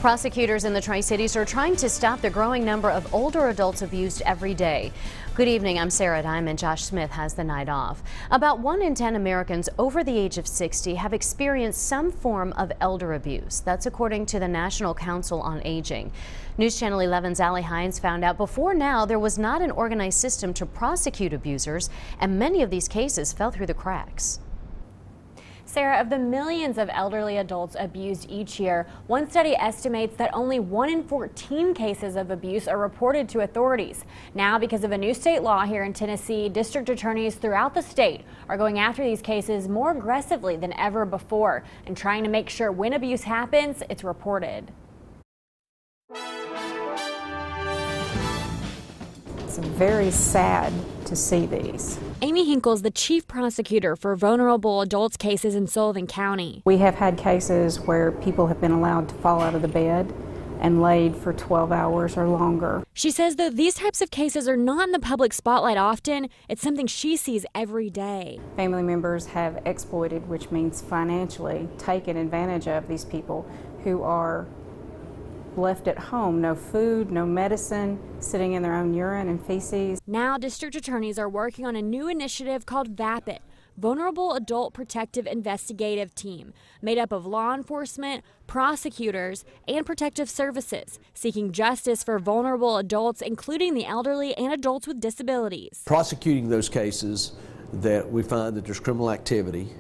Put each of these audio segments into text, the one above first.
Prosecutors in the Tri-Cities are trying to stop the growing number of older adults abused every day. Good evening, I'm Sarah Diamond. Josh Smith has the night off. About 1 in 10 Americans over the age of 60 have experienced some form of elder abuse. That's according to the National Council on Aging. News Channel 11's Allie Hines found out before now there was not an organized system to prosecute abusers, and many of these cases fell through the cracks. Sarah, of the millions of elderly adults abused each year, one study estimates that only 1 in 14 cases of abuse are reported to authorities. Now, because of a new state law here in Tennessee, district attorneys throughout the state are going after these cases more aggressively than ever before and trying to make sure when abuse happens, it's reported. It's very sad to see these. Amy Hinkle's the chief prosecutor for vulnerable adults cases in Sullivan County. We have had cases where people have been allowed to fall out of the bed and laid for 12 hours or longer. She says though these types of cases are not in the public spotlight often, it's something she sees every day. Family members have exploited, which means financially taken advantage of these people who are left at home, no food, no medicine, sitting in their own urine and feces. Now district attorneys are working on a new initiative called VAPIT, Vulnerable Adult Protective Investigative Team, made up of law enforcement, prosecutors, and protective services, seeking justice for vulnerable adults, including the elderly and adults with disabilities. Prosecuting those cases that we find that there's criminal activity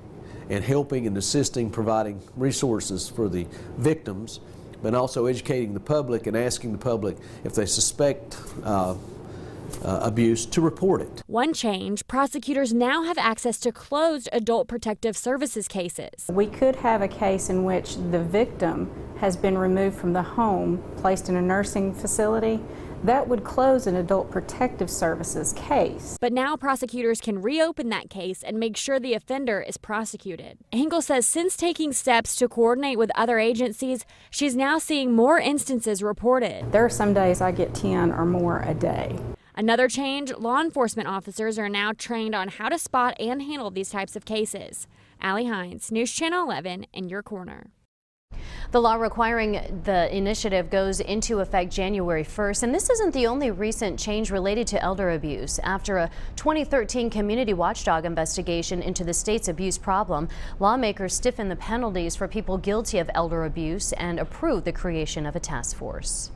and helping and assisting, providing resources for the victims, but also educating the public and asking the public if they suspect abuse to report it. One change, prosecutors now have access to closed adult protective services cases. We could have a case in which the victim has been removed from the home, placed in a nursing facility. That would close an adult protective services case. But now prosecutors can reopen that case and make sure the offender is prosecuted. Hinkle says since taking steps to coordinate with other agencies, she's now seeing more instances reported. There are some days I get 10 or more a day. Another change, law enforcement officers are now trained on how to spot and handle these types of cases. Allie Hines, News Channel 11, in your corner. The law requiring the initiative goes into effect January 1st, and this isn't the only recent change related to elder abuse. After a 2013 community watchdog investigation into the state's abuse problem, lawmakers stiffened the penalties for people guilty of elder abuse and approved the creation of a task force.